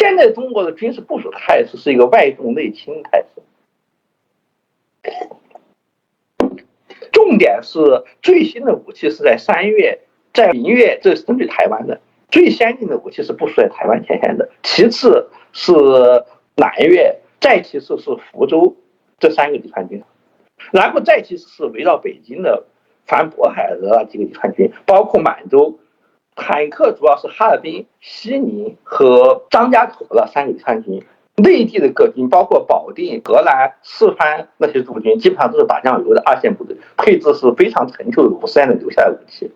现在中国的军事部署态势是一个外重内轻态势，重点是最新的武器是在3月，在明月，这是针对台湾的。最先进的武器是部署在台湾前线的，其次是南越，再其次是福州，这3个集团军，然后再其次是围绕北京的反渤海的几个集团军，包括满洲。坦克主要是哈尔滨、西宁和张家口的3个集团军，内地的各军包括保定、河南、四川那些驻军，基本上都是打酱油的2线部队，配置是非常陈旧的50年的留下来的武器。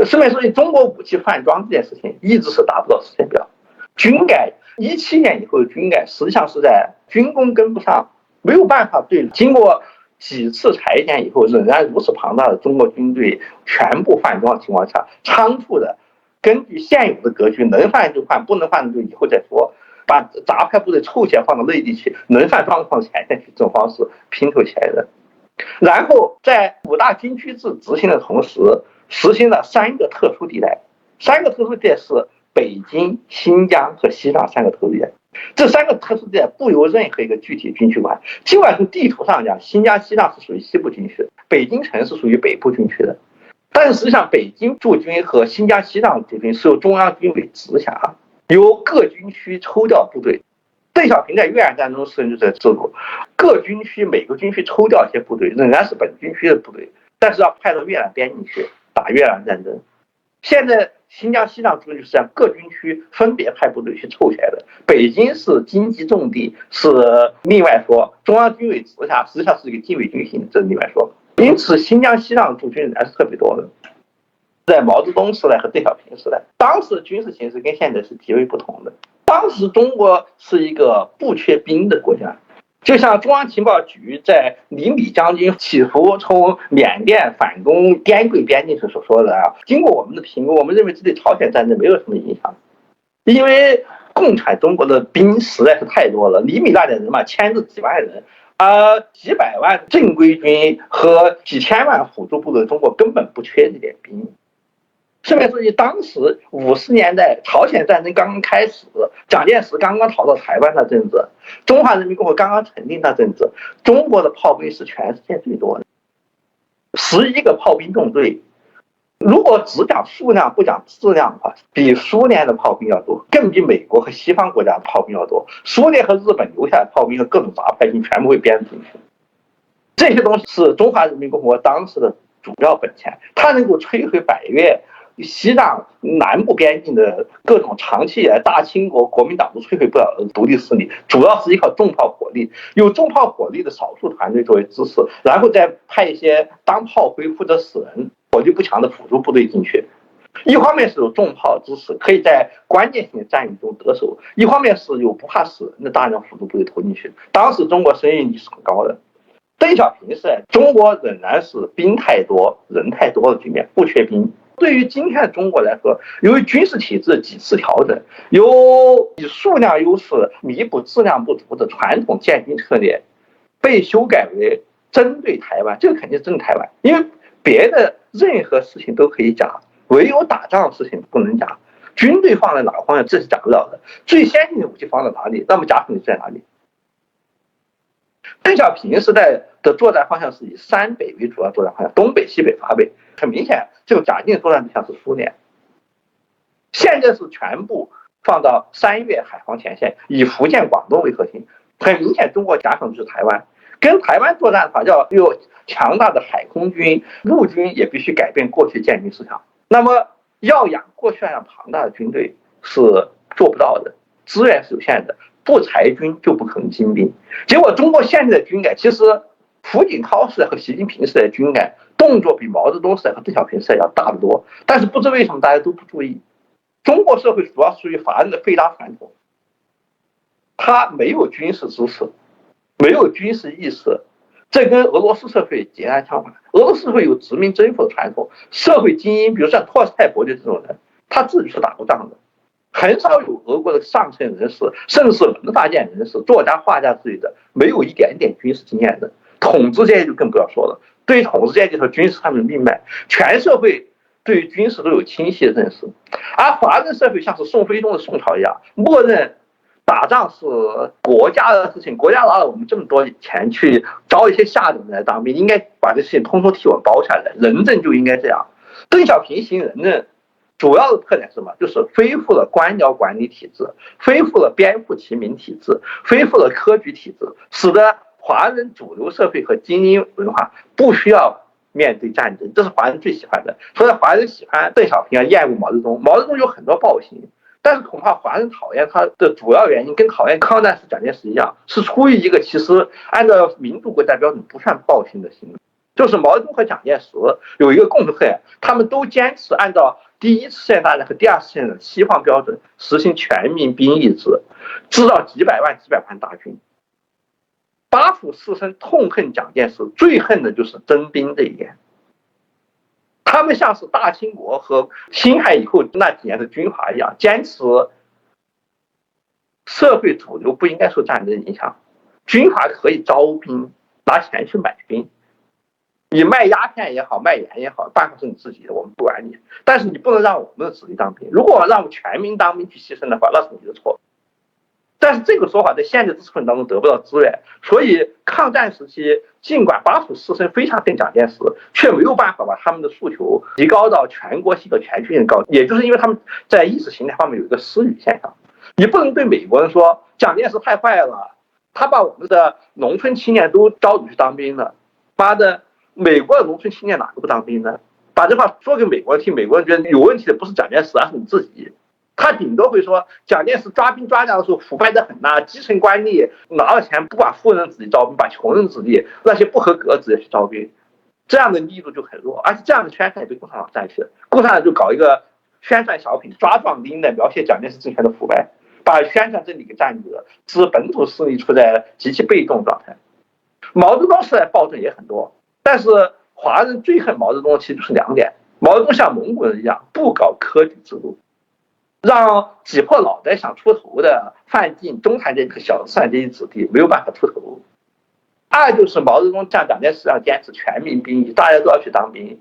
顺便说，中国武器换装这件事情一直是达不到时间表。军改17年以后的军改，实际上是在军工跟不上，没有办法对经过几次裁减以后仍然如此庞大的中国军队全部换装的情况下，仓促的根据现有的格局，能换就换，不能换就以后再说，把杂派部队凑起来放到内地去，能换装放前线去，这种方式拼凑起来的。然后在5大军区制执行的同时，实行了3个特殊地带，3个特殊地带是北京、新疆和西藏3个特殊地带。这3个特殊地带不由任何一个具体军区管，尽管从地图上讲，新疆、西藏是属于西部军区，北京城是属于北部军区的，但是实际上北京驻军和新疆、西藏驻军是由中央军委直辖，由各军区抽调部队。邓小平在越南战争时就在制度，各军区每个军区抽调一些部队，仍然是本军区的部队，但是要派到越南边境去打越南战争。现在新疆、西藏驻军就是这样，各军区分别派部队去凑起来的。北京是经济重地，是另外说，中央军委直辖，实际上是一个禁卫军型，这是另外说。因此，新疆、西藏驻军仍然是特别多的。在毛泽东时代和邓小平时代，当时的军事形势跟现在是极为不同的。当时中国是一个不缺兵的国家，就像中央情报局在李米将军企图从缅甸反攻滇桂边境时所说的啊，经过我们的评估，我们认为这对朝鲜战争没有什么影响，因为共产中国的兵实在是太多了，李米那点人嘛，牵制几万人。几百万正规军和几千万辅助部队，中国根本不缺这点兵。顺便说句，当时50年代朝鲜战争刚刚开始，蒋介石刚刚逃到台湾的政治，中华人民共和国刚刚成立的政治，中国的炮兵是全世界最多的，11个炮兵纵队。如果只讲数量不讲质量的话，比苏联的炮兵要多，更比美国和西方国家的炮兵要多。苏联和日本留下的炮兵和各种杂牌军全部会编进去。这些东西是中华人民共和国当时的主要本钱，它能够摧毁百越、西藏南部边境的各种长期以来大清国国民党都摧毁不了的独立势力，主要是依靠重炮火力，有重炮火力的少数团队作为支持，然后再派一些当炮灰或者死人、火力不强的辅助部队进去。一方面是有重炮支持，可以在关键性战役中得手；一方面是有不怕死人的大量辅助部队投进去。当时中国生育率是很高的。邓小平时代，中国仍然是兵太多、人太多的局面，不缺兵。对于今天的中国来说，由于军事体制几次调整，由以数量优势弥补质量不足的传统建军策略，被修改为针对台湾，这个肯定是针对台湾，因为别的任何事情都可以讲，唯有打仗的事情不能讲。军队放在哪个方向，这是讲不了的。最先进的武器放在哪里，那么假想敌在哪里？邓小平时代的作战方向是以3北为主要作战方向，东北、西北、华北。很明显，这个假定作战对象是苏联。现在是全部放到3越海防前线，以福建、广东为核心。很明显，中国假想就是台湾。跟台湾作战的话，要有强大的海空军，陆军也必须改变过去建军思想。那么，要养过去那样庞大的军队是做不到的，资源是有限的。不裁军就不可能精兵，结果中国现在的军改，其实胡锦涛时代和习近平时代的军改动作比毛泽东时代和邓小平时代要大得多，但是不知为什么大家都不注意。中国社会主要属于法人的非拉传统，它没有军事知识，没有军事意识，这跟俄罗斯社会截然相反。俄罗斯社会有殖民征服的传统，社会精英，比如像托尔斯泰伯爵这种人，他自己是打过仗的。很少有俄国的上层人士，甚至是文化界人士、作家、画家之类的，没有一点点军事经验的。统治阶级就更不要说了。对于统治阶级和军事他们的命脉，全社会对于军事都有清晰的认识。而华人社会像是宋徽宗的宋朝一样，默认打仗是国家的事情，国家拿了我们这么多钱去招一些下等人来当兵，应该把这事情通通替我包下来。仁政就应该这样。邓小平行仁政主要的特点是什么？就是恢复了官僚管理体制，恢复了边户齐民体制，恢复了科举体制，使得华人主流社会和精英文化不需要面对战争，这是华人最喜欢的。所以华人喜欢邓小平，厌恶毛泽东。毛泽东有很多暴行，但是恐怕华人讨厌他的主要原因跟讨厌抗战时蒋介石一样，是出于一个其实按照民主国家标准不算暴行的行为。就是毛泽东和蒋介石有一个共同特点，他们都坚持按照第一次世界大战和第二次世界的西方标准实行全民兵役制，制造几百万大军。八府士绅痛恨蒋介石，最恨的就是征兵这一点。他们像是大清国和辛亥以后那几年的军阀一样，坚持社会主流不应该受战争影响，军阀可以招兵，拿钱去买兵。你卖鸦片也好，卖盐也好，办法是你自己的，我们不管你。但是你不能让我们的子弟当兵。如果让全民当兵去牺牲的话，那是你的错。但是这个说法在现实知识分子当中得不到支援，所以抗战时期，尽管八府士绅非常恨蒋介石，却没有办法把他们的诉求提高到全国性的全区性高，也就是因为他们在意识形态方面有一个失语现象。你不能对美国人说蒋介石太坏了，他把我们的农村青年都招去当兵了，妈的！美国的农村青年哪个不当兵呢？把这话说给美国人听，美国人觉得有问题的不是蒋介石，而是你自己。他顶多会说蒋介石抓兵抓将的时候腐败得很呐，基层官吏拿了钱不把富人子弟招兵，把穷人子弟那些不合格子弟去招兵，这样的力度就很弱，而且这样的宣传也被共产党占去了。共产党就搞一个宣传小品，抓壮丁的描写蒋介石政权的腐败，把宣传真理给占据了，使本土势力处在极其被动状态。毛泽东时代暴政也很多。但是华人最恨毛泽东，其实就是两点：毛泽东像蒙古人一样不搞科举制度，让挤破脑袋想出头的范进、中产阶级和小资产阶级子弟没有办法出头；二就是毛泽东像蒋介石一样坚持全民兵役，大家都要去当兵，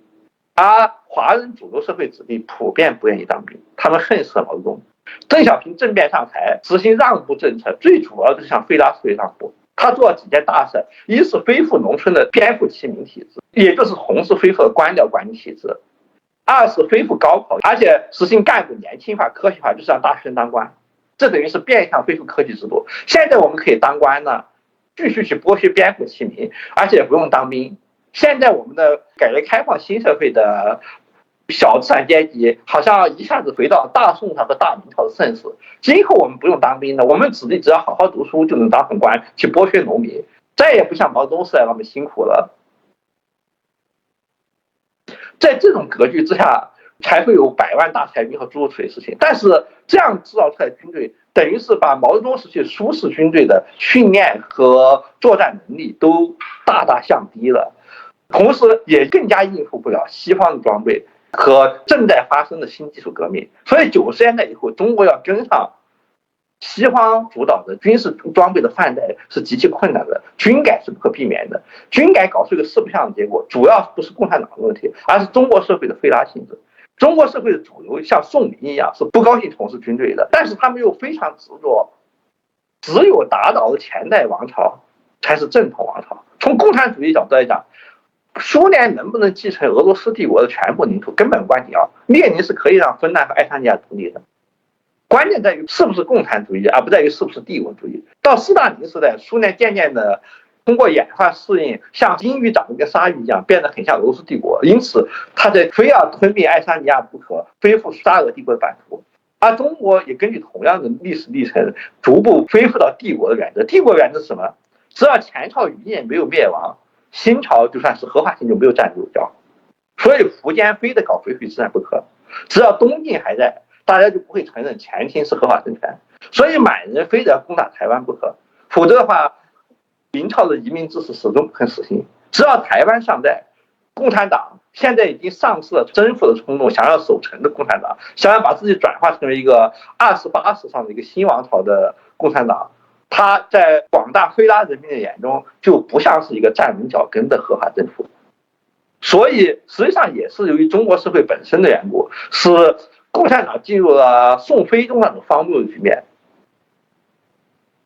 而华人主流社会子弟普遍不愿意当兵，他们恨死了毛泽东。邓小平政变上台，执行让步政策，最主要的是向费拉斯维让步。他做了几件大事：一是恢复农村的边户齐民体制，也就是同时恢复了官僚管理体制；二是恢复高考，而且实行干部年轻化、科学化，就是让大学生当官。这等于是变相恢复科举制度。现在我们可以当官呢，继续去剥削边户齐民，而且不用当兵。现在我们的改革开放新社会的小资产阶级好像一下子回到大宋朝和大明朝的盛世，今后我们不用当兵了，我们子弟只要好好读书就能当上官，去剥削农民，再也不像毛泽东时代那么辛苦了。在这种格局之下，才会有百万大裁军和诸如此类事情。但是这样制造出来的军队，等于是把毛泽东时期苏式军队的训练和作战能力都大大降低了，同时也更加应付不了西方的装备和正在发生的新技术革命。所以90年代以后，中国要跟上西方主导的军事装备的换代是极其困难的，军改是不可避免的。军改搞出一个四不像的结果，主要不是共产党的问题，而是中国社会的非拉性质。中国社会的主流像宋民一样是不高兴从事军队的，但是他们又非常执着，只有打倒了前代王朝才是正统王朝。从共产主义角度来讲，苏联能不能继承俄罗斯帝国的全部领土根本关键啊，列宁是可以让芬兰和爱沙尼亚独立的。关键在于是不是共产主义，而不在于是不是帝国主义。到斯大林时代，苏联渐渐的通过演化适应，像鲸鱼长得跟鲨鱼一样，变得很像俄罗斯帝国，因此他在非要吞并爱沙尼亚不可，恢复沙俄帝国的版图。而中国也根据同样的历史历程，逐步恢复到帝国的原则。帝国原则是什么？只要前朝余孽没有灭亡，新朝就算是合法性就没有占有交。所以苻坚非得搞回归之战不可，只要东晋还在，大家就不会承认前清是合法政权。所以满人非得要攻打台湾不可，否则的话，明朝的移民制是始终不肯实行。只要台湾尚在，共产党现在已经丧失了征服的冲动，想要守城的共产党，想要把自己转化成为一个28史上的一个新王朝的共产党，他在广大非拉人民的眼中就不像是一个站稳脚跟的合法政府。所以实际上也是由于中国社会本身的缘故，使共产党进入了宋非宗那种荒谬的局面。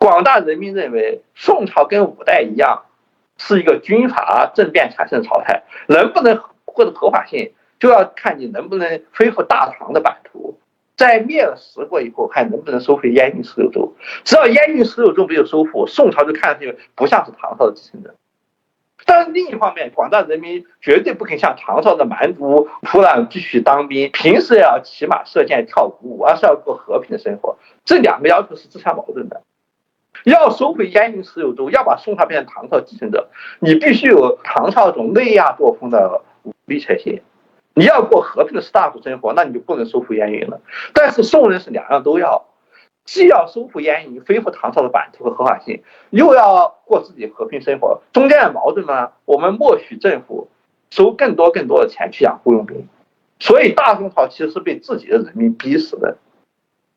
广大人民认为宋朝跟五代一样，是一个军阀政变产生的朝代，能不能获得合法性，就要看你能不能恢复大唐的版图。在灭了十国以后，还能不能收回燕云十六州？只要燕云十六州没有收复，宋朝就看上去不像是唐朝的继承者。但是另一方面，广大人民绝对不肯像唐朝的蛮族土壤继续当兵，平时也要骑马射箭跳鼓舞，而是要过和平的生活。这两个要求是自相矛盾的。要收回燕云十六州，要把宋朝变成唐朝继承者，你必须有唐朝这种内亚作风的武力才行。你要过和平的士大夫生活，那你就不能收复燕云了。但是宋人是两样都要，既要收复燕云，恢复唐朝的版图和合法性，又要过自己和平生活，中间的矛盾呢？我们默许政府收更多的钱去养雇佣兵，所以大宋朝其实是被自己的人民逼死的。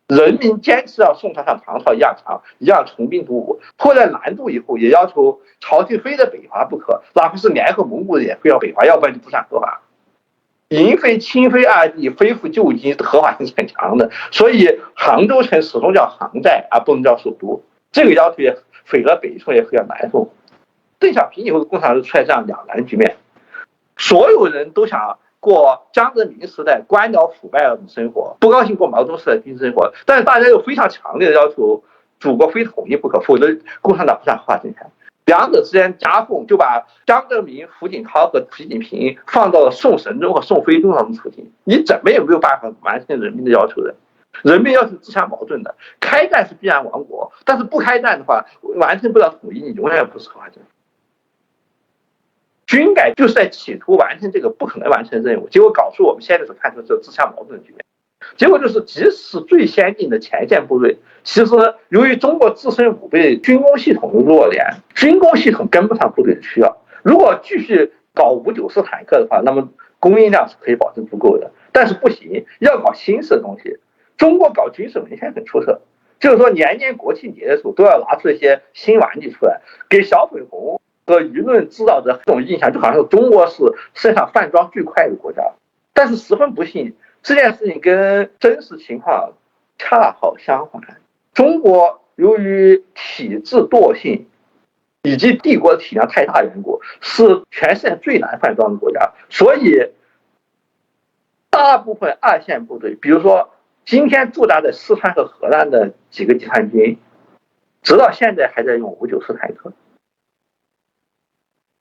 人民坚持要宋朝像唐朝一样强，一样穷兵黩武，迫在南渡以后，也要求朝廷非得北伐不可，哪怕是联合蒙古也非要北伐，要不然就不算合法。银非、清非二地恢复旧籍合法性是很强的，所以杭州城始终叫杭寨，而不能叫首都。这个要求也毁了北宋，也毁了南宋。邓小平以后的共产党就出来这样两难局面，所有人都想过江泽民时代官僚腐败的生活，不高兴过毛泽东时代军事生活，但是大家又非常强烈的要求祖国非统一不可，否则共产党不算合法政权。两者之间夹缝，就把江泽民、胡锦涛和习近平放到了宋神宗和宋徽宗这种处境。你怎么也没有办法完成人民的要求的，人民要求自相矛盾的。开战是必然亡国，但是不开战的话，完成不了统一，你永远不是合法政权。军改就是在企图完成这个不可能完成的任务，结果搞出我们现在所看出的自相矛盾的局面。结果就是，即使最先进的前线部队，其实由于中国自身武备军工系统的弱点，军工系统跟不上部队的需要。如果继续搞594坦克的话，那么供应量是可以保证足够的。但是不行，要搞新式的东西。中国搞军事文献很出色，就是说年年国庆节的时候都要拿出一些新玩具出来，给小粉红和舆论制造的这种印象，就好像中国是世界上犯装最快的国家。但是十分不幸，这件事情跟真实情况恰好相反。中国由于体制惰性以及帝国的体量太大缘故，是全世界最难犯装的国家，所以大部分二线部队，比如说今天驻扎在四川和河南的几个集团军，直到现在还在用594坦克。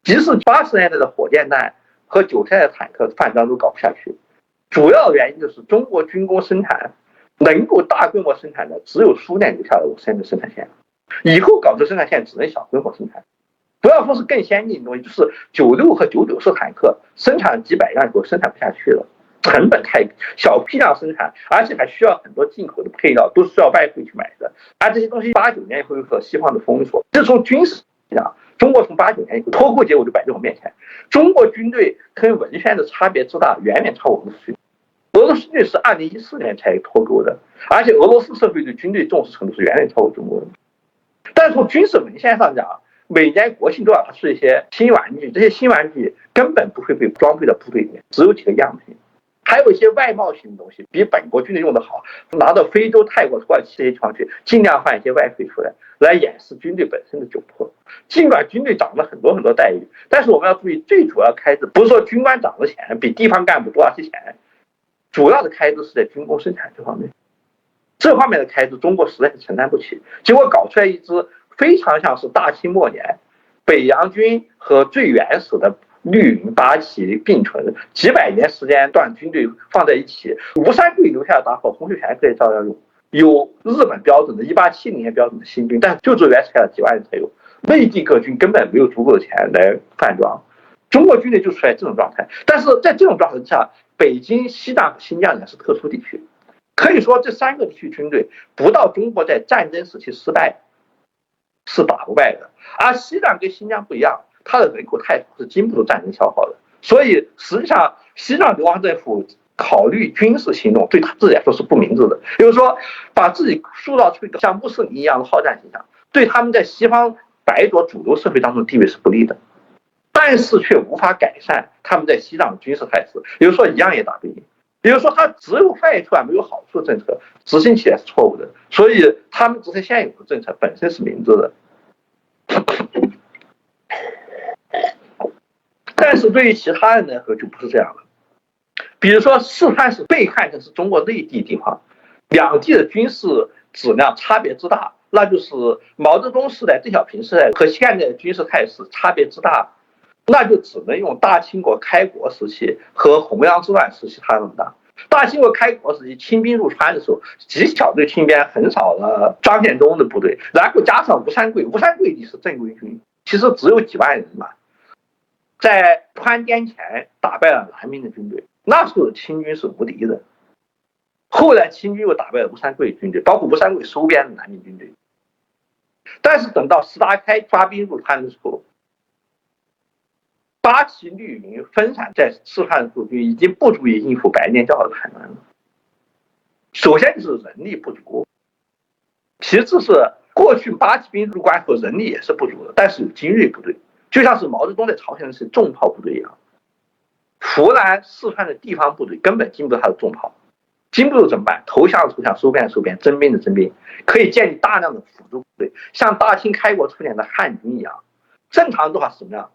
即使80年代的火箭弹和90年代的坦克犯装都搞不下去，主要原因就是中国军工生产能够大规模生产的只有苏联留下的50年的生产线，以后搞这生产线只能小规模生产。不要说是更先进的东西，就是96和994坦克生产几百辆以后生产不下去了，成本太小，批量生产，而且还需要很多进口的配料，都是需要外汇去买的。而这些东西89年以后又受西方的封锁，这从军事讲，中国从89年以后脱钩结果就摆在我面前。中国军队跟文宣的差别之大，远远超我们的水平。俄罗斯军队是2014年才脱钩的，而且俄罗斯社会对军队重视程度是远远超过中国的。但是从军事文献上讲，每年国庆都要拿出一些新玩具，这些新玩具根本不会被装备到部队里面，只有几个样品。还有一些外贸型的东西比本国军队用的好，拿到非洲、泰国、土耳其这些地方去，尽量换一些外汇出来，来掩饰军队本身的窘迫。尽管军队涨了很多待遇，但是我们要注意，最主要开支不是说军官涨的钱比地方干部多少些钱，主要的开支是在军工生产这方面。这方面的开支中国实在是承担不起，结果搞出来一支非常像是大清末年北洋军和最原始的绿云八旗并存，几百年时间段军队放在一起，吴三桂留下的大炮洪秀全可以照样用，有日本标准的1870年标准的新军，但就这原材料几万人才有，内地各军根本没有足够的钱来换装，中国军队就出来这种状态。但是在这种状态之下，北京、西藏和新疆也是特殊地区，可以说这3个地区军队不到中国在战争时期失败是打不败的。而西藏跟新疆不一样，它的人口太少，是经不住战争消耗的，所以实际上西藏流亡政府考虑军事行动对他自己来说是不明智的，也就是说把自己塑造出一个像穆斯林一样的好战形象，对他们在西方白左主流社会当中的地位是不利的，但是却无法改善他们在西藏的军事态势，也就是说一样也打不赢。比如说他只有坏处没有好处的政策，执行起来是错误的，所以他们执行现有的政策本身是明智的。但是对于其他人来说就不是这样了。比如说四川是被看成是中国内地地方，两地的军事质量差别之大，那就是毛泽东时代、邓小平时代和现在的军事态势差别之大，那就只能用大清国开国时期和洪杨之乱时期差那么大。大清国开国时期清兵入川的时候，极小队清边横扫了张献忠的部队，然后加上吴三桂，吴三桂你是正规军，其实只有几万人嘛，在川滇前打败了南明的军队，那时候的清军是无敌的。后来清军又打败了吴三桂军队，包括吴三桂收编的南明军队。但是等到石达开发兵入川的时候，八旗绿营分散在四川的驻军已经不足以应付白莲教的叛乱了。首先就是人力不足，其次是过去八旗兵入关后人力也是不足的，但是有精锐部队，就像是毛泽东在朝鲜是重炮部队一样。湖南、四川的地方部队根本经不住他的重炮，经不住怎么办？投降的投降，收编的收编，征兵的征兵，可以建立大量的辅助部队，像大清开国初年的汉军一样。正常的话是什么样？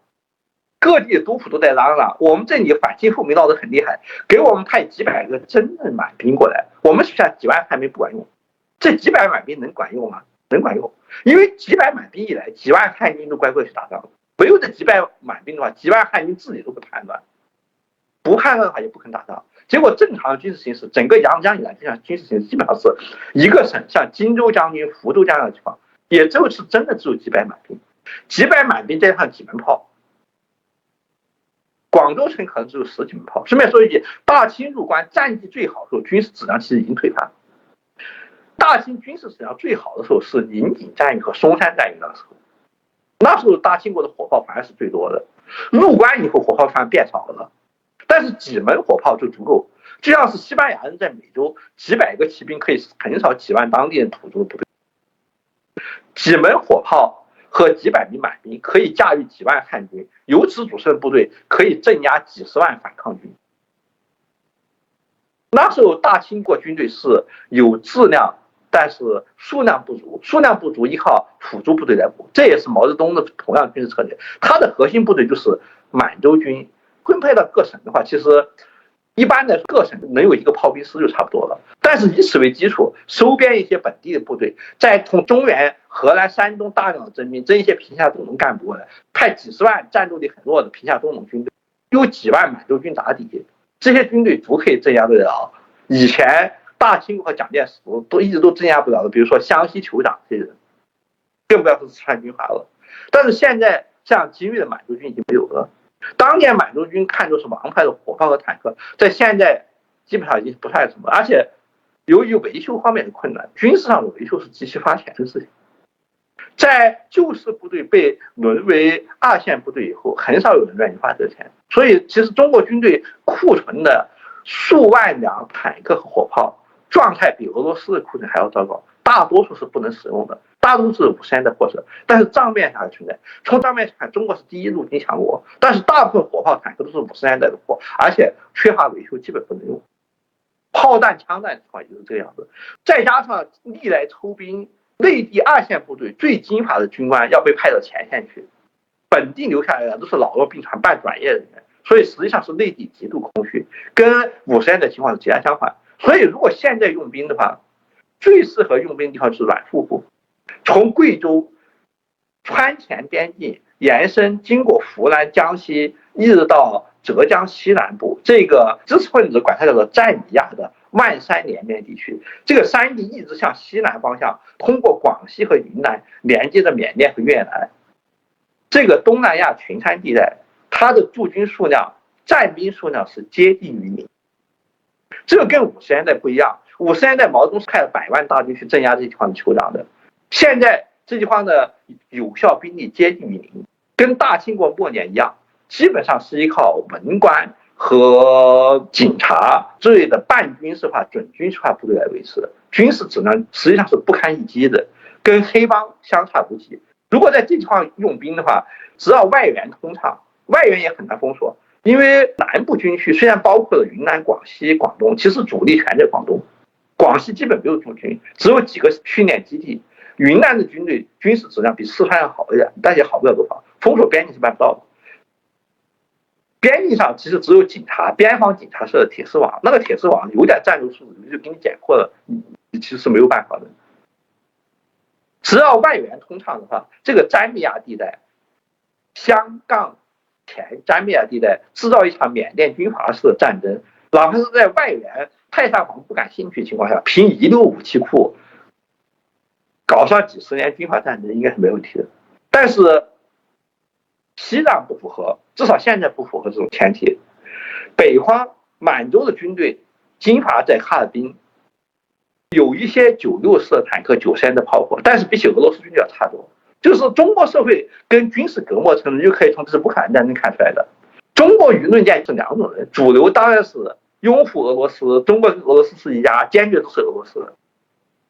各地的督府都在嚷嚷，我们这里反清复明闹得很厉害，给我们派几百个真正满兵过来，我们手下几万汉兵不管用。这几百满兵能管用吗？能管用，因为几百满兵一来，几万汉军都乖乖去打仗。没有这几百满兵的话，几万汉军自己都会叛乱，不叛乱的话也不肯打仗。结果正常的军事形势，整个阳江以来这样军事形势基本上是一个省，像荆州将军、福州将军的情况，也就是真的只有几百满兵，几百满兵加上几门炮。广州城可能只有10几门炮。顺便说一句，大清入关战绩最好的时候，军事质量其实已经退化。大清军事质量最好的时候是银井战役和松山战役的时候，那时候大清国的火炮反而是最多的。入关以后火炮反而变少了，但是几门火炮就足够。就像是西班牙人在美洲几百个骑兵可以横扫几万当地人土著部队，几门火炮和几百名满兵可以驾驭几万汉军，由此组成的部队可以镇压几十万反抗军。那时候大清国军队是有质量，但是数量不足，数量不足依靠辅助部队来补，这也是毛泽东的同样军事策略。他的核心部队就是满洲军，分配到各省的话，其实一般的各省能有一个炮兵师就差不多了。但是以此为基础，收编一些本地的部队，再从中原、河南、山东大量的征兵，征一些贫下中农干部过来，派几十万战斗力很弱的贫下中农军队，有几万满洲军打底，这些军队足可以镇压得了以前大清国和蒋介石都一直都镇压不了的，比如说湘西酋长这些人，更不要说四川军阀了。但是现在像精锐的满洲军已经没有了。当年满洲军看作是王牌的火炮和坦克，在现在基本上已经不算什么，而且由于维修方面的困难，军事上的维修是极其花钱的事情。在旧式部队被沦为二线部队以后，很少有人愿意花这钱，所以其实中国军队库存的数万辆坦克和火炮状态比俄罗斯的库存还要糟糕，大多数是不能使用的，大多数是5山的货色，但是账面上还存在。从账面上看，中国是第一陆军强国，但是大部分火炮坦克都是5山的货，而且缺乏维修，基本不能用。炮弹枪弹的话也是这个样子，再加上历来抽兵，内地二线部队最精华的军官要被派到前线去，本地留下来的都是老弱病残半转业人员，所以实际上是内地极度空虚，跟5山的情况是截然相反。所以如果现在用兵的话，最适合用兵的地方是软腹部，从贵州川黔边境延伸，经过湖南、江西，一直到浙江西南部，这个知识分子管它叫做占里亚的万山连绵地区。这个山地一直向西南方向，通过广西和云南连接着缅甸和越南。这个东南亚群山地带，它的驻军数量、战兵数量是接近于零。这个跟50年代不一样，50年代毛泽东是派了100万大军去镇压这些地方的酋长的，现在这地方的有效兵力接近于零，跟大清国末年一样，基本上是依靠文官和警察之类的半军事化、准军事化部队来维持的，军事质量实际上是不堪一击的，跟黑帮相差无几。如果在这地方用兵的话，只要外援通畅，外援也很难封锁。因为南部军区虽然包括了云南、广西、广东，其实主力全在广东，广西基本没有驻军，只有几个训练基地。云南的军队军事质量比四川要好一点，但也好不了多少，封锁边境是办不到的。边境上其实只有警察，边防警察是铁丝网，那个铁丝网有点战术素质就给你剪破了，你其实是没有办法的。只要外援通畅的话，这个詹米亚地带、香港前詹米亚地带制造一场缅甸军阀式的战争，哪怕是在外援太上皇不感兴趣的情况下，凭遗留武器库搞上几十年军阀战争应该是没问题的。但是西藏不符合，至少现在不符合这种前提。北方满洲的军队金华在哈尔滨有一些96式的坦克、93的炮火，但是比起俄罗斯军队要差多。就是中国社会跟军事隔膜程度，就可以从这次乌克兰战争看出来的。中国舆论界是两种人，主流当然是拥护俄罗斯，中国跟俄罗斯是一家，坚决支持俄罗斯。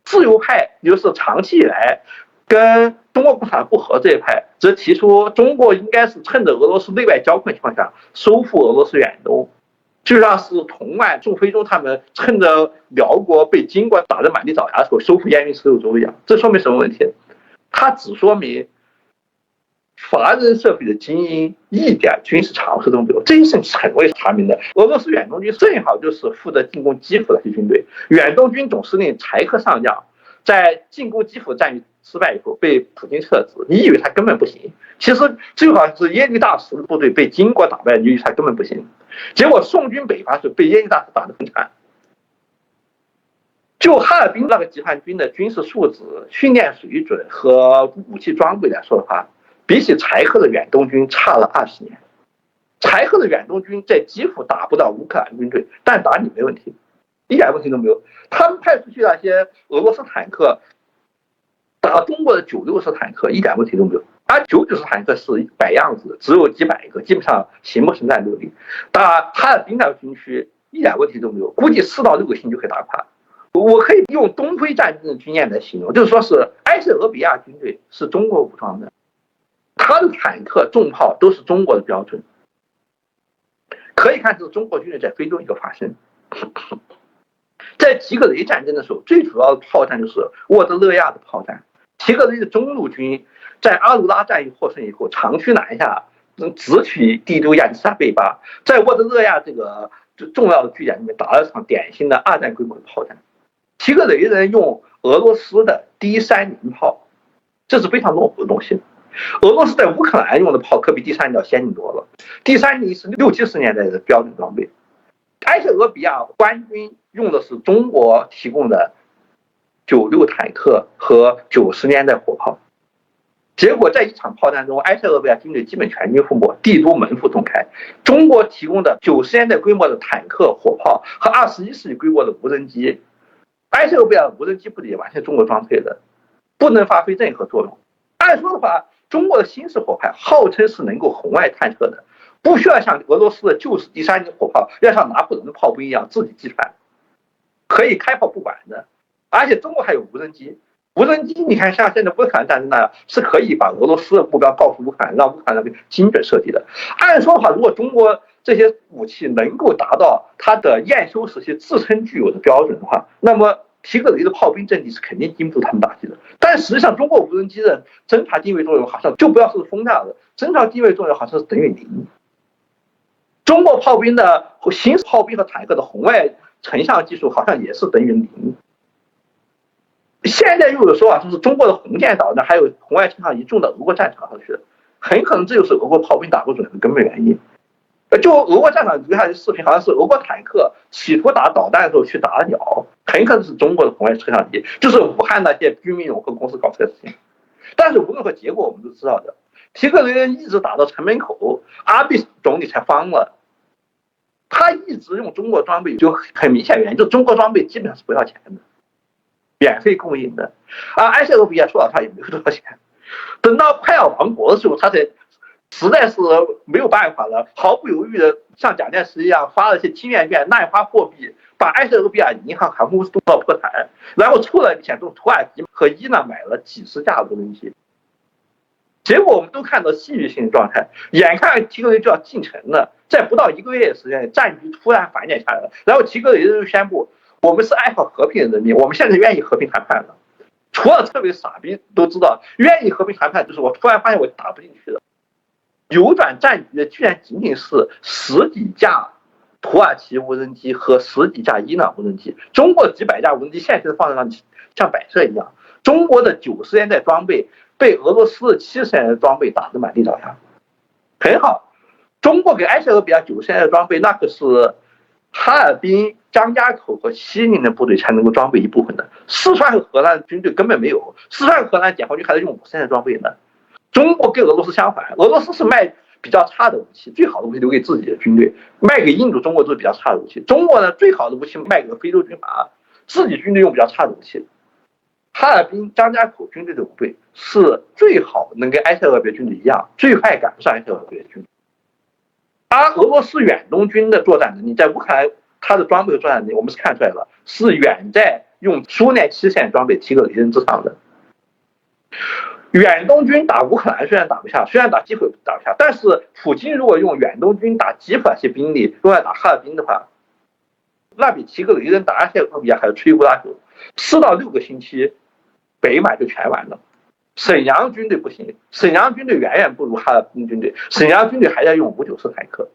自由派就是长期以来跟中国共产党不和这一派，则提出中国应该是趁着俄罗斯内外交困情况下收复俄罗斯远东，就像是童万、宋徽宗他们趁着辽国被金国打得满地找牙的时候收复燕云十六州一样。这说明什么问题？它只说明华人社会的精英一点军事常识都没有，这一是很为查明的。俄罗斯远东军正好就是负责进攻基辅的这些军队，远东军总司令柴克上将在进攻基辅战役失败以后被普京撤职，你以为他根本不行？其实最好是耶律大石的部队被金国打败，你以为他根本不行。结果宋军北伐时被耶律大石打得很惨。就哈尔滨那个集团军的军事素质、训练水准和武器装备来说的话，比起柴克的远东军差了20年。柴克的远东军在基辅打不到乌克兰军队，但打你没问题，一点问题都没有。他们派出去那些俄罗斯坦克打中国的96式坦克，一点问题都没有。而99式坦克是摆样子，只有几百个，基本上形不成战斗力。打哈尔滨那个军区一点问题都没有，估计4到6个星就可以打垮。我可以用东非战争的经验来形容，就是说是埃塞俄比亚军队是中国武装的，他的坦克、重炮都是中国的标准，可以看出中国军队在非洲一个发生。在提格雷战争的时候，最主要的炮战就是沃德勒亚的炮战。提格雷的中路军在阿鲁拉战役获胜以后，长驱南下，直取帝都亚的萨贝巴，在沃德勒亚这个重要的据点里面打了一场典型的2战规模的炮战。提格雷人用俄罗斯的 D30炮，这是非常落后的东西。俄罗斯在乌克兰用的炮可比 D30要先进多了。D30是60、70年代的标准装备。埃塞俄比亚官军用的是中国提供的96坦克和90年代火炮。结果在一场炮战中，埃塞俄比亚军队基本全军覆没，帝都门户洞开。中国提供的90年代规模的坦克、火炮和21世纪规模的无人机，埃塞俄比亚的无人机部队也完全中国装配的，不能发挥任何作用。按说的话，中国的新式火炮号称是能够红外探测的，不需要像俄罗斯的旧式D30火炮要像拿破仑的炮兵一样自己计算，可以开炮不管的。而且中国还有无人机，无人机你看像现在乌克兰战争那样，是可以把俄罗斯的目标告诉乌克兰，让乌克兰那边精准设计的。按说的话，如果中国这些武器能够达到它的验收时期自称具有的标准的话，那么提格雷的炮兵阵地是肯定经不住他们打击的。但实际上，中国无人机的侦察定位作用好像就不要说是轰炸的，侦察定位作用好像是等于0。中国炮兵的新炮兵和坦克的红外成像技术好像也是等于0。现在又有说法，就是中国的红箭导弹还有红外成像仪种到俄国战场上去，很可能这就是俄国炮兵打不准的根本原因。就俄国战场留下的视频，好像是俄国坦克企图打导弹的时候去打鸟，很可能是中国的红外成像仪，就是武汉那些居民永和公司搞出来的事情。但是无论何结果我们都知道的，提格雷人一直打到城门口，阿比总理才慌了。他一直用中国装备，就很明显原因，就中国装备基本上是不要钱的，免费供应的。埃塞俄比亚说老实话也没有多少钱。等到快要亡国的时候，他才实在是没有办法了，毫不犹豫的像蒋介石一样发了一些金圆券、滥发货币，把埃塞俄比亚银行、航空公司都到破产，然后出了钱从土耳其和伊朗买了几10架无人机。结果我们都看到戏剧性的状态，眼看提格雷就要进城了，在不到1个月的时间，战局突然缓解下来了，然后提格雷就宣布，我们是爱好和平的人民，我们现在愿意和平谈判了。除了特别傻逼都知道，愿意和平谈判就是我突然发现我打不进去了。扭转战局的居然仅仅是10几架土耳其无人机和10几架伊朗无人机，中国几百架无人机现在放在那里像摆设一样。中国的90年代装备被俄罗斯的70年代装备打得满地找牙，很好。中国给埃塞俄比亚90年代装备，那可是哈尔滨、张家口和西宁的部队才能够装备一部分的，四川和河南军队根本没有，四川和河南解放军还在用50年代装备呢。中国跟俄罗斯相反，俄罗斯是卖比较差的武器，最好的武器留给自己的军队，卖给印度、中国都是比较差的武器。中国呢，最好的武器卖给非洲军阀，自己军队用比较差的武器。哈尔滨、张家口军队的武备是最好能跟埃塞俄比亚军队一样，最快赶不上埃塞俄比亚军队。而俄罗斯远东军的作战能力，在乌克兰他的装备的作战能力，我们是看出来了，是远在用苏联7线装备提格雷人之上的。远东军打乌克兰虽然打不下，虽然打基辅打不下，但是普京如果用远东军打基辅那些兵力用来打哈尔滨的话，那比提格雷人打埃塞俄比亚还要摧枯拉朽。4到6个星期，北满就全完了。沈阳军队不行，沈阳军队远远不如哈尔滨军队，沈阳军队还要用594坦克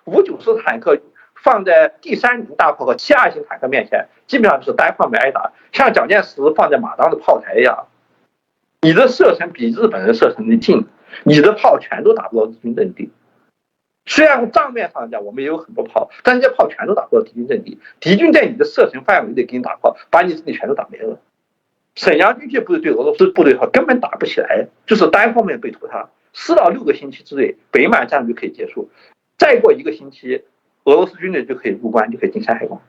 ，594坦克放在第3型大炮和7、2型坦克面前，基本上就是单方面挨打，像蒋介石放在马当的炮台一样。你的射程比日本人射程的近，你的炮全都打不到敌军阵地。虽然账面上讲我们也有很多炮，但是这些炮全都打不到敌军阵地，敌军在你的射程范围内给你打炮，把你阵地全都打没了。沈阳军械部队对俄罗斯部队的话根本打不起来，就是单方面被屠杀。4到6个星期之内，北满战略可以结束，再过1个星期，俄罗斯军队就可以入关，就可以进山海关。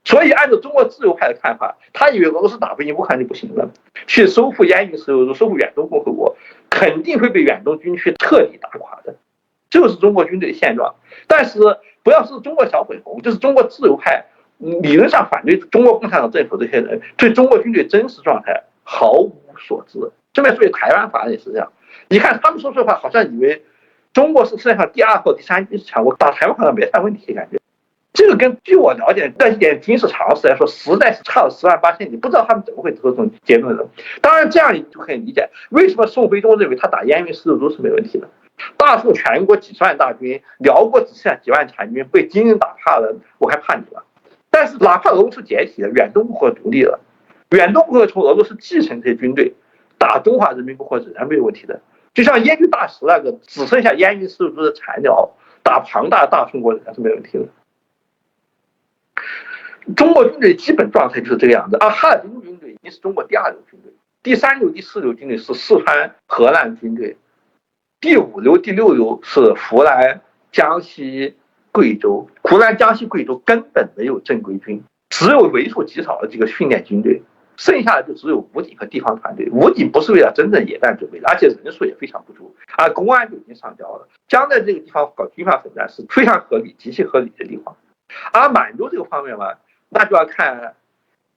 所以按照中国自由派的看法，他以为俄罗斯打不赢乌克兰就不行了，去收复燕云石油，收复远东共和国，肯定会被远东军区彻底打垮的，这就是中国军队的现状。但是不要是中国小粉红，就是中国自由派理论上反对中国共产党政府这些人，对中国军队真实状态毫无所知。这边所以台湾法人也是这样，你看他们说这话好像以为中国是世界上第2或第3军事强国，打台湾好像没啥问题，感觉。这个跟据我了解的一点军事常识来说，实在是差了10万8千里，不知道他们怎么会得出这种结论的。当然，这样就可以理解为什么宋徽宗认为他打燕云十字都是没问题的。大宋全国几十万大军，辽国只剩下几万残军，被金人打怕了，我还怕你了。但是哪怕俄罗斯解体了，远东共和独立了，远东共和从俄罗斯继承这些军队，打中华人民共和国仍然没有问题的。就像燕云大石那个，只剩下燕云十字的残辽，打庞大的大宋国仍然是没问题的。中国军队基本状态就是这个样子，而哈尔滨军队已经是中国第2流军队，第3流、第4流军队是四川、河南军队，第5流、第6流是湖南、江西、贵州。湖南、江西、贵州根本没有正规军，只有为数极少的几个训练军队，剩下的就只有武警和地方团队。武警不是为了真正野战准备的，而且人数也非常不足，而公安就已经上交了。将在这个地方搞军阀混战是非常合理、极其合理的地方。而满洲这个方面嘛，那就要看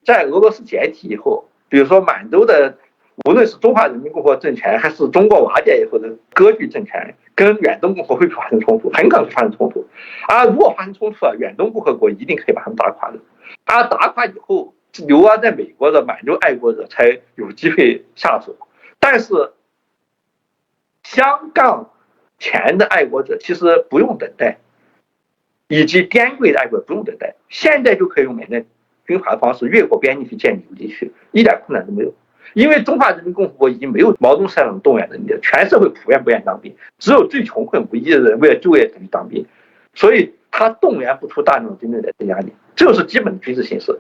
在俄罗斯解体以后，比如说满洲的无论是中华人民共和国政权还是中国瓦解以后的割据政权，跟远东共和会发生冲突，很可能会发生冲突。而如果发生冲突了，远东共和国一定可以把他们打垮的。而打垮以后，留安在美国的满洲爱国者才有机会下手。但是香港前的爱国者其实不用等待，以及滇桂的爱国者不用等待，现在就可以用缅甸军阀的方式越过边境去建立游击区，一点困难都没有。因为中华人民共和国已经没有毛泽东那种动员能力了，全社会普遍不愿意当兵，只有最穷困无依的人为了就业才去当兵，所以他动员不出大量的军队来镇压你，这就是基本的军事形势。